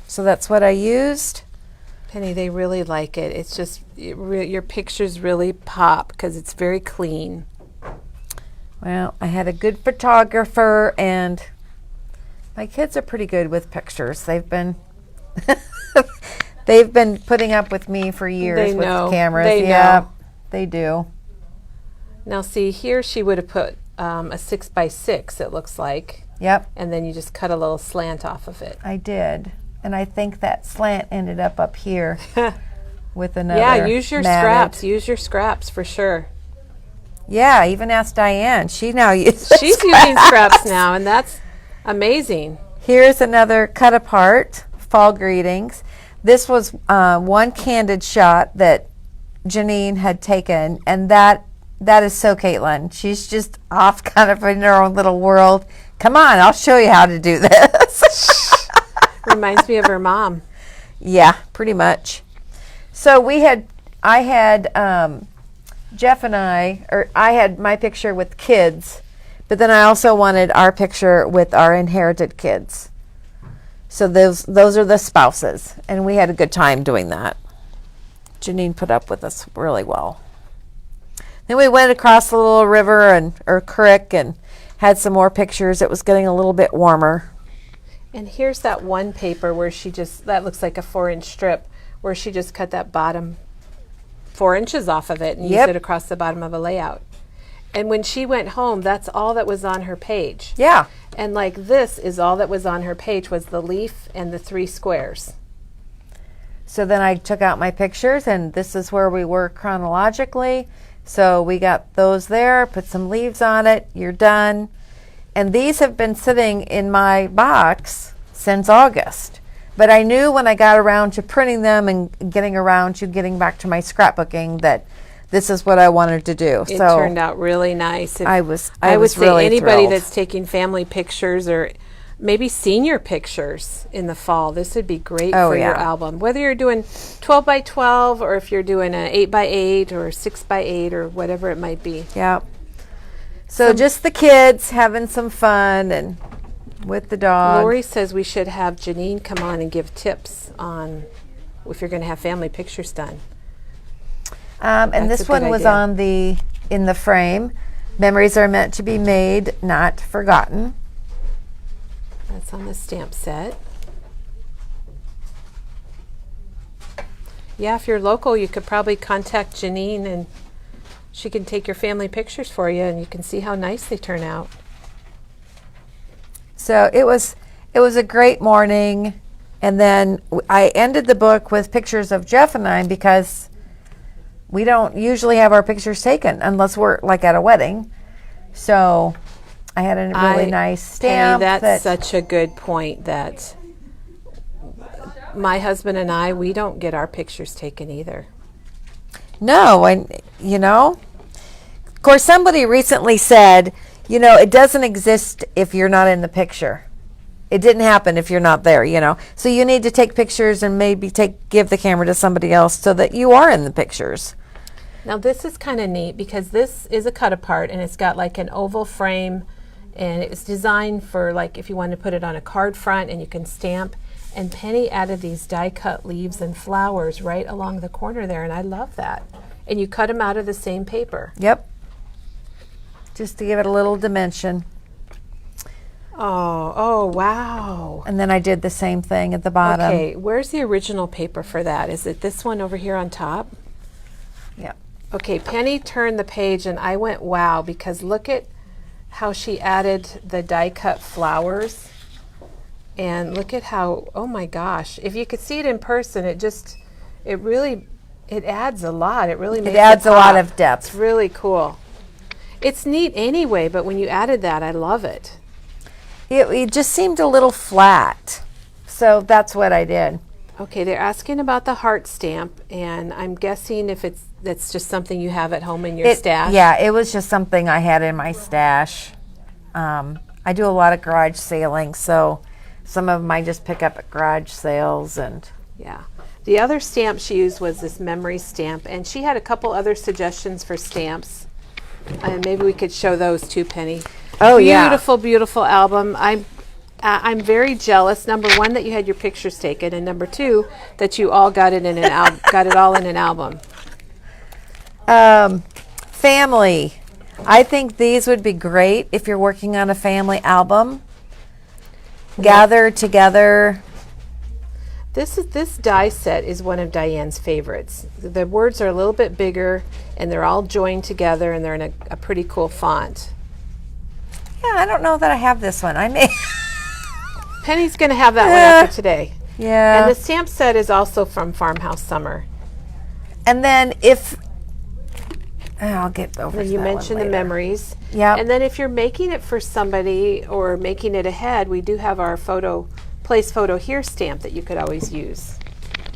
[SPEAKER 2] so that's what I used.
[SPEAKER 1] Penny, they really like it. It's just, your pictures really pop because it's very clean.
[SPEAKER 2] Well, I had a good photographer, and my kids are pretty good with pictures. They've been they've been putting up with me for years with cameras.
[SPEAKER 1] Know.
[SPEAKER 2] They do.
[SPEAKER 1] Now see, here she would have put a 6x6, it looks like.
[SPEAKER 2] Yep.
[SPEAKER 1] And then you just cut a little slant off of it.
[SPEAKER 2] I did. And I think that slant ended up here with another.
[SPEAKER 1] Yeah, use your
[SPEAKER 2] matted.
[SPEAKER 1] scraps. Use your scraps for sure.
[SPEAKER 2] Yeah, I even asked Diane. She now uses
[SPEAKER 1] She's using scraps now, and that's amazing.
[SPEAKER 2] Here's another cut apart, fall greetings. This was one candid shot that Janine had taken, and that is so Caitlin. She's just off kind of in her own little world. Come on, I'll show you how to do this.
[SPEAKER 1] Reminds me of her mom.
[SPEAKER 2] Yeah, pretty much. So I had Jeff and I had my picture with kids, but then I also wanted our picture with our inherited kids. So those are the spouses, and we had a good time doing that. Janine put up with us really well. Then we went across the little river or creek and had some more pictures. It was getting a little bit warmer.
[SPEAKER 1] And here's that one paper where that looks like a 4-inch strip, where she just cut that bottom 4 inches off of it and used it across the bottom of a layout. And when she went home, that's all that was on her page.
[SPEAKER 2] Yeah.
[SPEAKER 1] And like this is all that was on her page was the leaf and the 3 squares.
[SPEAKER 2] So then I took out my pictures, and this is where we were chronologically. So we got those there, put some leaves on it, you're done. And these have been sitting in my box since August. But I knew when I got around to printing them and getting around to getting back to my scrapbooking that this is what I wanted to do.
[SPEAKER 1] It turned out really nice.
[SPEAKER 2] I would say
[SPEAKER 1] really anybody
[SPEAKER 2] thrilled.
[SPEAKER 1] That's taking family pictures or maybe senior pictures in the fall, this would be great for your album. Whether you're doing 12 by 12 or if you're doing an 8 by 8 or 6 by 8 or whatever it might be.
[SPEAKER 2] Yeah. So just the kids having some fun and with the dog.
[SPEAKER 1] Lori says we should have Janine come on and give tips on if you're going to have family pictures done.
[SPEAKER 2] And this one was in the frame. Memories are meant to be made, not forgotten.
[SPEAKER 1] That's on the stamp set. Yeah, if you're local, you could probably contact Janine and she can take your family pictures for you and you can see how nice they turn out.
[SPEAKER 2] So it was a great morning, and then I ended the book with pictures of Jeff and I because we don't usually have our pictures taken unless we're like at a wedding. So I had a really nice stamp.
[SPEAKER 1] Penny, that's such a good point that my husband and I, we don't get our pictures taken either.
[SPEAKER 2] No, and of course somebody recently said, it doesn't exist if you're not in the picture. It didn't happen if you're not there, So you need to take pictures and maybe give the camera to somebody else so that you are in the pictures.
[SPEAKER 1] Now this is kind of neat because this is a cut apart and it's got like an oval frame and it's designed for like if you want to put it on a card front and you can stamp. And Penny added these die cut leaves and flowers right along the corner there, and I love that. And you cut them out of the same paper.
[SPEAKER 2] Yep. Just to give it a little dimension.
[SPEAKER 1] Oh, wow.
[SPEAKER 2] And then I did the same thing at the bottom.
[SPEAKER 1] Okay, where's the original paper for that? Is it this one over here on top?
[SPEAKER 2] Yeah.
[SPEAKER 1] Okay, Penny turned the page and I went wow because look at how she added the die cut flowers. And look at how, oh my gosh, if you could see it in person, it adds a lot. It really makes it
[SPEAKER 2] adds a lot
[SPEAKER 1] pop.
[SPEAKER 2] of depth.
[SPEAKER 1] It's really cool. It's neat anyway, but when you added that, I love it.
[SPEAKER 2] it just seemed a little flat. So that's what I did.
[SPEAKER 1] Okay, they're asking about the heart stamp, and I'm guessing if that's just something you have at home in your stash.
[SPEAKER 2] Yeah, it was just something I had in my stash. I do a lot of garage sailing, so some of them I just pick up at garage sales. And
[SPEAKER 1] yeah. The other stamp she used was this memory stamp, and she had a couple other suggestions for stamps. And maybe we could show those too, Penny.
[SPEAKER 2] Oh, yeah.
[SPEAKER 1] Beautiful, beautiful album. I'm very jealous. Number one, that you had your pictures taken, and number two, that you all got it in an got it all in an album.
[SPEAKER 2] Family. I think these would be great if you're working on a family album. Gather together.
[SPEAKER 1] This die set is one of Diane's favorites. The words are a little bit bigger, and they're all joined together, and they're in a pretty cool font.
[SPEAKER 2] Yeah, I don't know that I have this one. I may.
[SPEAKER 1] Penny's going to have that one after today.
[SPEAKER 2] Yeah.
[SPEAKER 1] And the stamp set is also from Farmhouse Summer.
[SPEAKER 2] And then I'll get over.
[SPEAKER 1] And you mentioned the memories.
[SPEAKER 2] Yeah.
[SPEAKER 1] And then if you're making it for somebody or making it ahead, we do have our place photo here stamp that you could always use.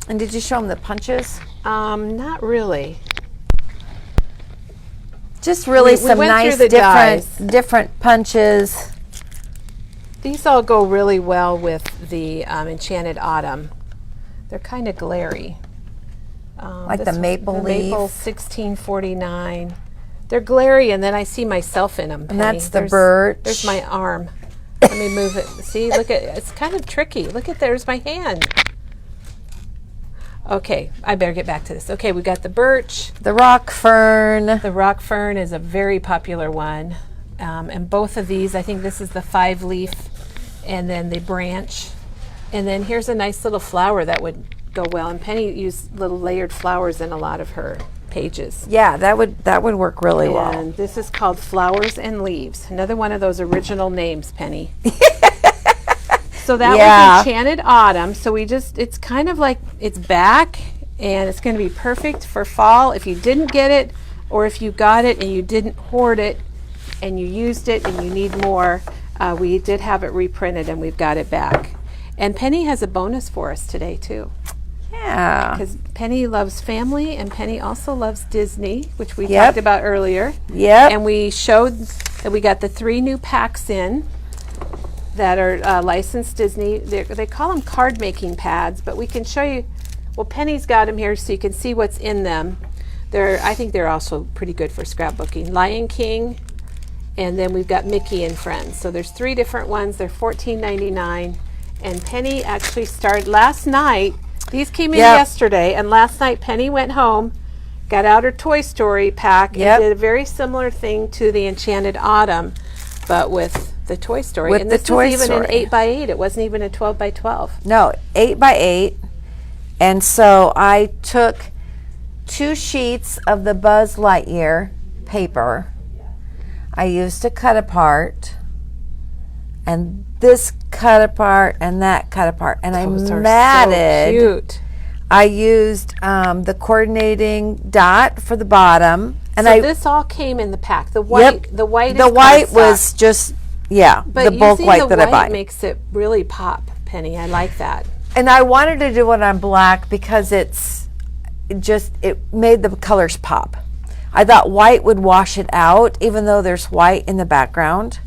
[SPEAKER 2] And did you show them the punches?
[SPEAKER 1] Not really.
[SPEAKER 2] Just really some
[SPEAKER 1] went
[SPEAKER 2] nice
[SPEAKER 1] through the
[SPEAKER 2] different punches.
[SPEAKER 1] These all go really well with the Enchanted Autumn. They're kind of glary.
[SPEAKER 2] Like the maple leaf.
[SPEAKER 1] Maple 1649. They're glary, and then I see myself in them.
[SPEAKER 2] And
[SPEAKER 1] Penny.
[SPEAKER 2] that's the birch.
[SPEAKER 1] There's my arm. Let me move it. See, look at it's kind of tricky. Look at there's my hand. Okay, I better get back to this. Okay, we got the birch.
[SPEAKER 2] The rock fern.
[SPEAKER 1] The rock fern is a very popular one. And both of these, I think this is the 5-leaf and then the branch. And then here's a nice little flower that would go well. And Penny used little layered flowers in a lot of her pages.
[SPEAKER 2] Yeah, that would work really well.
[SPEAKER 1] And this is called Flowers and Leaves. Another one of those original names, Penny. So that was Enchanted Autumn. So it's kind of like it's back, and it's going to be perfect for fall if you didn't get it, or if you got it and you didn't hoard it and you used it and you need more. We did have it reprinted, and we've got it back. And Penny has a bonus for us today too.
[SPEAKER 2] Yeah.
[SPEAKER 1] Because Penny loves family, and Penny also loves Disney, which we talked about earlier.
[SPEAKER 2] Yep.
[SPEAKER 1] And we showed that we got the 3 new packs in that are licensed Disney. They call them card making pads, but we can show you. Well, Penny's got them here so you can see what's in them. I think they're also pretty good for scrapbooking. Lion King, and then we've got Mickey and Friends. So there's 3 different ones. They're $14.99. And Penny actually started last night. These came in yesterday, and last night Penny went home, got out her Toy Story pack, and did a very similar thing to the Enchanted Autumn, but with the Toy Story. And this was even an 8x8. It wasn't even a 12x12.
[SPEAKER 2] No, 8x8. And so I took 2 sheets of the Buzz Lightyear paper. I used to cut apart, and this cut apart and that cut apart, and I matted.
[SPEAKER 1] So cute.
[SPEAKER 2] I used the coordinating dot for the bottom, and
[SPEAKER 1] so this all came in the pack. The white, the white.
[SPEAKER 2] The white was just
[SPEAKER 1] but
[SPEAKER 2] the bulk white that I buy.
[SPEAKER 1] But makes it really pop, Penny. I like that.
[SPEAKER 2] And I wanted to do it on black because it made the colors pop. I thought white would wash it out, even though there's white in the background.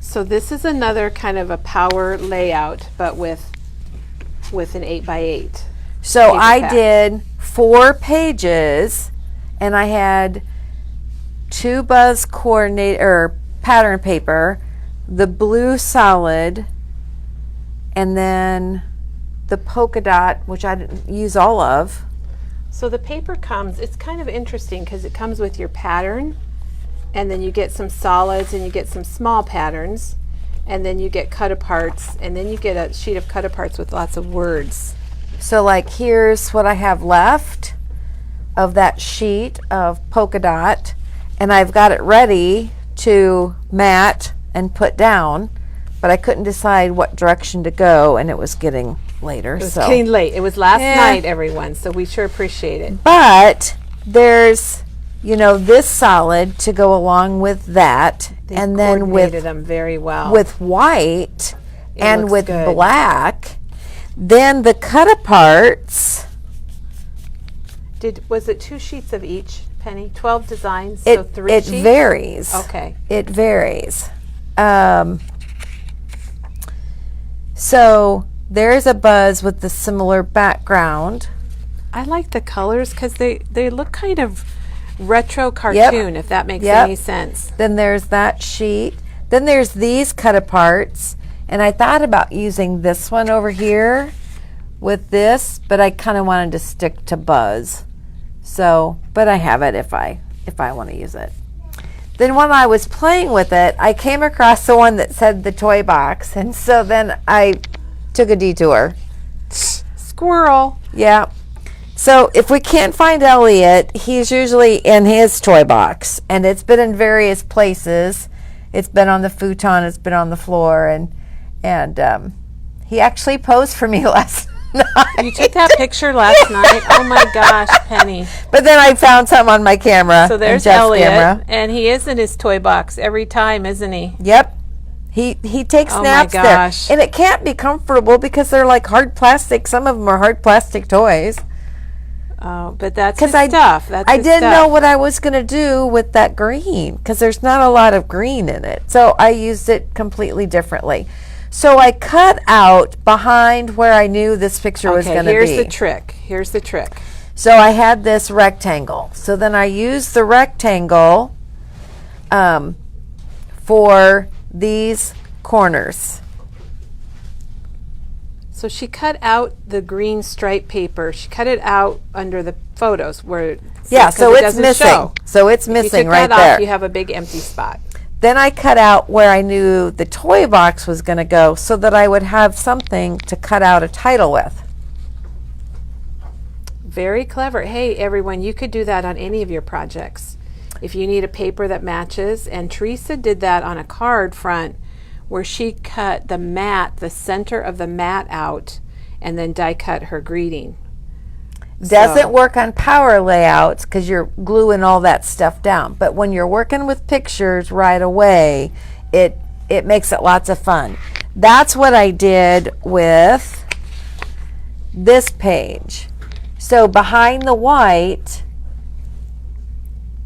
[SPEAKER 1] So this is another kind of a power layout, but with an 8x8.
[SPEAKER 2] So I did 4 pages, and I had 2 Buzz pattern paper, the blue solid, and then the polka dot, which I didn't use all of.
[SPEAKER 1] So the paper it's kind of interesting because it comes with your pattern, and then you get some solids, and you get some small patterns, and then you get cut aparts, and then you get a sheet of cut aparts with lots of words.
[SPEAKER 2] So like here's what I have left of that sheet of polka dot, and I've got it ready to mat and put down, but I couldn't decide what direction to go, and it was getting later.
[SPEAKER 1] It was getting late. It was last night, everyone, so we sure appreciate it.
[SPEAKER 2] But there's you know, this solid to go along with that,
[SPEAKER 1] They
[SPEAKER 2] and then
[SPEAKER 1] coordinated
[SPEAKER 2] with
[SPEAKER 1] them very well.
[SPEAKER 2] with white and
[SPEAKER 1] looks
[SPEAKER 2] with
[SPEAKER 1] good.
[SPEAKER 2] black. Then the cut aparts.
[SPEAKER 1] Was it 2 sheets of each, Penny? 12 designs,
[SPEAKER 2] It
[SPEAKER 1] so 3
[SPEAKER 2] it
[SPEAKER 1] sheets?
[SPEAKER 2] varies.
[SPEAKER 1] Okay.
[SPEAKER 2] It varies. So there's a buzz with the similar background.
[SPEAKER 1] I like the colors because they look kind of retro cartoon, if that makes any sense.
[SPEAKER 2] Then there's that sheet. Then there's these cut aparts. And I thought about using this one over here with this, but I kind of wanted to stick to buzz. So, but I have it if I want to use it. Then when I was playing with it, I came across the one that said the toy box, and so then I took a detour.
[SPEAKER 1] Squirrel.
[SPEAKER 2] Yeah. So if we can't find Elliot, he's usually in his toy box, and it's been in various places. It's been on the futon, it's been on the floor, and he actually posed for me last night.
[SPEAKER 1] You took that picture last night? Oh my gosh, Penny.
[SPEAKER 2] But then I found some on my camera.
[SPEAKER 1] So there's
[SPEAKER 2] Jeff's
[SPEAKER 1] Elliot,
[SPEAKER 2] camera.
[SPEAKER 1] and he is in his toy box every time, isn't he?
[SPEAKER 2] Yep. He takes
[SPEAKER 1] Oh my
[SPEAKER 2] naps
[SPEAKER 1] gosh.
[SPEAKER 2] there. And it can't be comfortable because they're like hard plastic. Some of them are hard plastic toys.
[SPEAKER 1] Oh, but that's his
[SPEAKER 2] Because
[SPEAKER 1] stuff. That's
[SPEAKER 2] I
[SPEAKER 1] his
[SPEAKER 2] didn't know
[SPEAKER 1] stuff.
[SPEAKER 2] what I was going to do with that green because there's not a lot of green in it. So I used it completely differently. So I cut out behind where I knew this picture was going to be.
[SPEAKER 1] Here's the trick. Here's the trick.
[SPEAKER 2] So I had this rectangle. So then I used the rectangle for these corners.
[SPEAKER 1] So she cut out the green stripe paper. She cut it out under the photos where
[SPEAKER 2] Yeah, so
[SPEAKER 1] it
[SPEAKER 2] it's
[SPEAKER 1] doesn't
[SPEAKER 2] missing.
[SPEAKER 1] show.
[SPEAKER 2] So it's
[SPEAKER 1] If you
[SPEAKER 2] missing
[SPEAKER 1] took
[SPEAKER 2] right
[SPEAKER 1] that
[SPEAKER 2] there.
[SPEAKER 1] off, you have a big empty spot.
[SPEAKER 2] Then I cut out where I knew the toy box was going to go so that I would have something to cut out a title with.
[SPEAKER 1] Very clever. Hey, everyone, you could do that on any of your projects. If you need a paper that matches, and Teresa did that on a card front where she cut the mat, the center of the mat out, and then die cut her greeting.
[SPEAKER 2] Doesn't work on power layouts because you're gluing all that stuff down. But when you're working with pictures right away, it makes it lots of fun. That's what I did with this page. So behind the white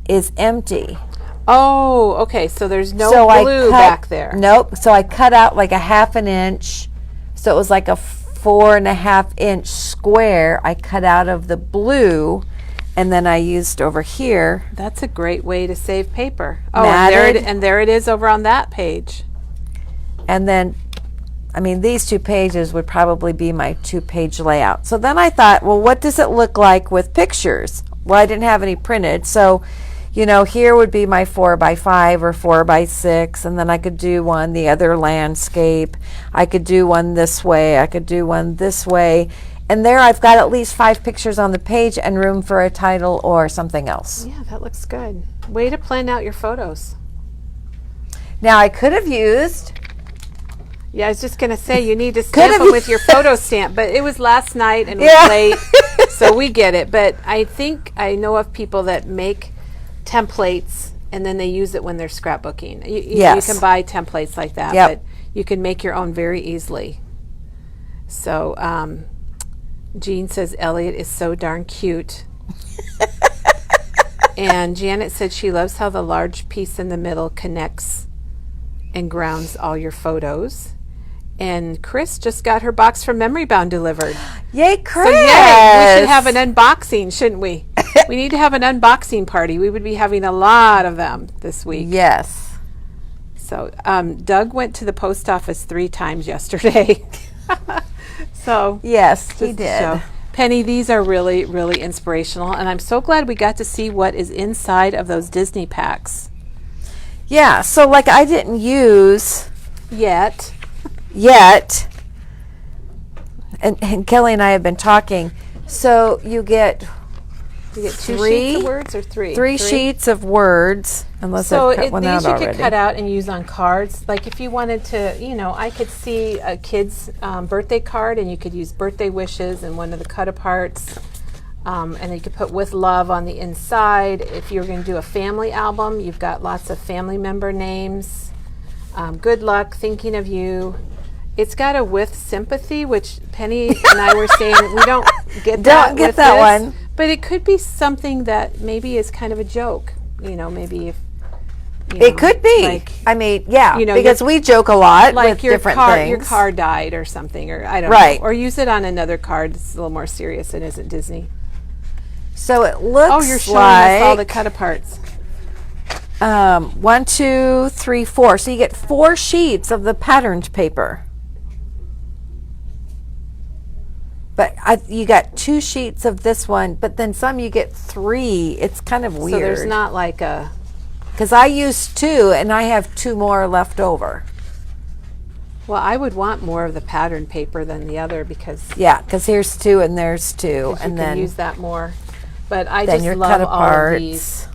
[SPEAKER 2] is empty.
[SPEAKER 1] Oh, okay. So there's no
[SPEAKER 2] So
[SPEAKER 1] blue back there.
[SPEAKER 2] Nope. So I cut out like a 1/2 inch. So it was like a 4.5 inch square. I cut out of the blue, and then I used over here.
[SPEAKER 1] That's a great way to save paper. Oh,
[SPEAKER 2] Matted.
[SPEAKER 1] and there it is over on that page.
[SPEAKER 2] And then, I mean, these 2 pages would probably be my 2-page layout. So then I thought, well, what does it look like with pictures? Well, I didn't have any printed. So, you know, here would be my 4x5 or 4x6, and then I could do one the other landscape. I could do one this way. I could do one this way. And there I've got at least 5 pictures on the page and room for a title or something else.
[SPEAKER 1] Yeah, that looks good. Way to plan out your photos.
[SPEAKER 2] Now I could have used...
[SPEAKER 1] Yeah, I was just going to say you need to stamp them with your photo stamp, but it was last night and it was
[SPEAKER 2] Yeah.
[SPEAKER 1] late, so we get it. But I think I know of people that make templates and then they use it when they're scrapbooking. You
[SPEAKER 2] Yes.
[SPEAKER 1] can buy templates like that,
[SPEAKER 2] Yep.
[SPEAKER 1] but you can make your own very easily. So Jean says Elliot is so darn cute. And Janet said she loves how the large piece in the middle connects and grounds all your photos. And Chris just got her box from Memory Bound delivered.
[SPEAKER 2] Yay, Chris!
[SPEAKER 1] So yay, we should have an unboxing, shouldn't we? We need to have an unboxing party. We would be having a lot of them this week.
[SPEAKER 2] Yes.
[SPEAKER 1] So Doug went to the post office 3 times yesterday. So
[SPEAKER 2] Yes, he
[SPEAKER 1] just to
[SPEAKER 2] did.
[SPEAKER 1] show. Penny, these are really, really inspirational. And I'm so glad we got to see what is inside of those Disney packs.
[SPEAKER 2] Yeah, so like I didn't use
[SPEAKER 1] Yet.
[SPEAKER 2] and Kelly and I have been talking. So you get
[SPEAKER 1] You get 2
[SPEAKER 2] Three?
[SPEAKER 1] sheets of words or 3?
[SPEAKER 2] 3 sheets of words, unless
[SPEAKER 1] So
[SPEAKER 2] I've cut one out
[SPEAKER 1] these you
[SPEAKER 2] already.
[SPEAKER 1] could cut out and use on cards. Like if you wanted to, you know, I could see a kid's birthday card and you could use birthday wishes in one of the cut aparts. And then you could put with love on the inside. If you're going to do a family album, you've got lots of family member names. Good luck, thinking of you. It's got a with sympathy, which Penny and I were saying we don't get that.
[SPEAKER 2] Don't get
[SPEAKER 1] with
[SPEAKER 2] that
[SPEAKER 1] this,
[SPEAKER 2] one.
[SPEAKER 1] but it could be something that maybe is kind of a joke. Maybe if
[SPEAKER 2] it could be.
[SPEAKER 1] Like,
[SPEAKER 2] I mean, yeah,
[SPEAKER 1] you know,
[SPEAKER 2] because we joke a lot
[SPEAKER 1] like
[SPEAKER 2] with
[SPEAKER 1] your
[SPEAKER 2] different
[SPEAKER 1] car,
[SPEAKER 2] things.
[SPEAKER 1] your car died or something, or I don't
[SPEAKER 2] Right.
[SPEAKER 1] know, or use it on another card. It's a little more serious and isn't Disney.
[SPEAKER 2] So it looks
[SPEAKER 1] Oh, you're showing
[SPEAKER 2] like
[SPEAKER 1] us all the cut aparts.
[SPEAKER 2] 1, 2, 3, 4. So you get 4 sheets of the patterned paper. But you got 2 sheets of this one, but then some you get 3. It's kind of weird.
[SPEAKER 1] So there's not like a...
[SPEAKER 2] Because I used 2, and I have 2 more left over.
[SPEAKER 1] Well, I would want more of the pattern paper than the other because...
[SPEAKER 2] Yeah, because here's 2 and there's 2. And
[SPEAKER 1] you
[SPEAKER 2] then
[SPEAKER 1] can use that more. But I
[SPEAKER 2] then
[SPEAKER 1] just
[SPEAKER 2] your
[SPEAKER 1] love
[SPEAKER 2] cut
[SPEAKER 1] all
[SPEAKER 2] aparts.
[SPEAKER 1] of these.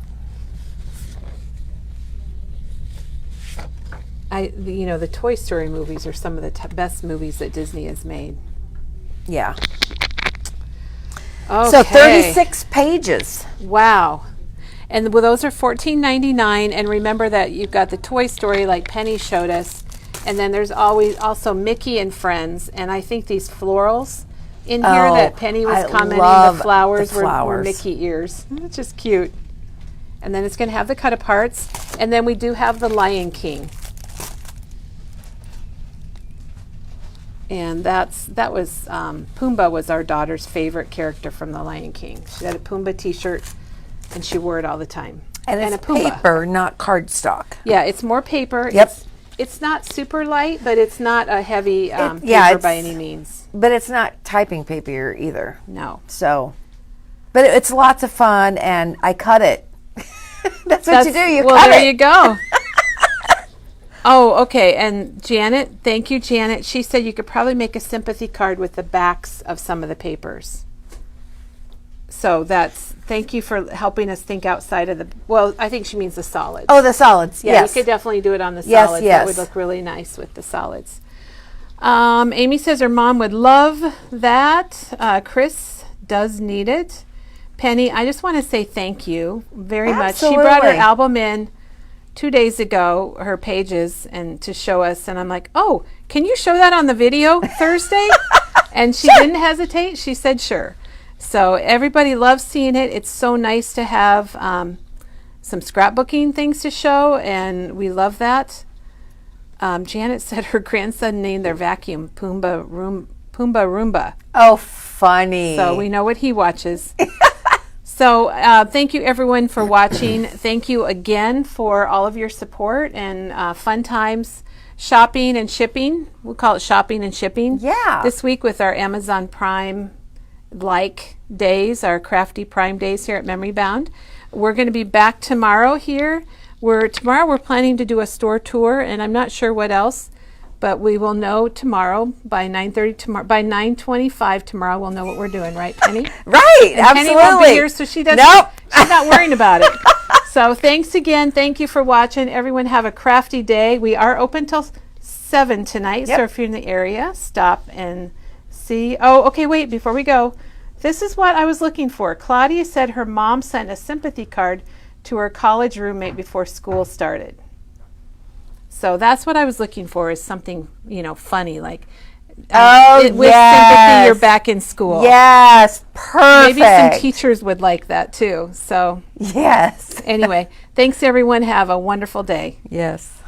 [SPEAKER 1] The Toy Story movies are some of the best movies that Disney has made.
[SPEAKER 2] Yeah.
[SPEAKER 1] Okay.
[SPEAKER 2] So 36 pages.
[SPEAKER 1] Wow. And those are $14.99. And remember that you've got the Toy Story like Penny showed us. And then there's always also Mickey and Friends. And I think these florals in here that Penny was commenting, the flowers were Mickey ears. It's just cute. And then it's going to have the cut aparts. And then we do have the Lion King. And that was Pumbaa was our daughter's favorite character from the Lion King. She had a Pumbaa T-shirt, and she wore it all the time.
[SPEAKER 2] And it's
[SPEAKER 1] a Pumbaa.
[SPEAKER 2] paper, not cardstock.
[SPEAKER 1] Yeah, it's more paper.
[SPEAKER 2] Yep.
[SPEAKER 1] It's not super light, but it's not a heavy paper by any means.
[SPEAKER 2] But it's not typing paper either.
[SPEAKER 1] No.
[SPEAKER 2] So, but it's lots of fun, and I cut it. That's what you do. You cut it. Well,
[SPEAKER 1] there you go. Oh, okay. And Janet, thank you, Janet. She said you could probably make a sympathy card with the backs of some of the papers. So thank you for helping us think outside of well, I think she means the solids.
[SPEAKER 2] Oh, the solids.
[SPEAKER 1] Yeah,
[SPEAKER 2] yes.
[SPEAKER 1] You could definitely do it on the
[SPEAKER 2] yes,
[SPEAKER 1] solids.
[SPEAKER 2] Yes.
[SPEAKER 1] That would look really nice with the solids. Amy says her mom would love that. Chris does need it. Penny, I just want to say thank you very much. She brought her album in 2 days ago, her pages, and to show us, and I'm like, oh, can you show that on the video Thursday? And she didn't hesitate. She said sure. So everybody loves seeing it. It's so nice to have some scrapbooking things to show, and we love that. Janet said her grandson named their vacuum Pumbaa Roomba.
[SPEAKER 2] Oh, funny.
[SPEAKER 1] So we know what he watches. So thank you, everyone, for watching. Thank you again for all of your support and fun times shopping and shipping. We'll call it shopping and shipping.
[SPEAKER 2] Yeah.
[SPEAKER 1] This week with our Amazon Prime days, our crafty Prime days here at Memory Bound. We're going to be back tomorrow here. Tomorrow we're planning to do a store tour, and I'm not sure what else, but we will know tomorrow by 9:30 tomorrow. By 9:25 tomorrow, we'll know what we're doing, right, Penny?
[SPEAKER 2] Right,
[SPEAKER 1] and
[SPEAKER 2] absolutely.
[SPEAKER 1] Penny won't be here, so she doesn't.
[SPEAKER 2] Nope.
[SPEAKER 1] She's not worrying about it. So thanks again. Thank you for watching. Everyone have a crafty day. We are open till 7 tonight, so if you're in the area, stop and see. Oh, okay, wait, before we go. This is what I was looking for. Claudia said her mom sent a sympathy card to her college roommate before school started. So that's what I was looking for, is something, funny, like with sympathy, you're back in school.
[SPEAKER 2] Yes, perfect.
[SPEAKER 1] Maybe some teachers would like that too. So
[SPEAKER 2] yes.
[SPEAKER 1] Anyway, thanks everyone. Have a wonderful day.
[SPEAKER 2] Yes.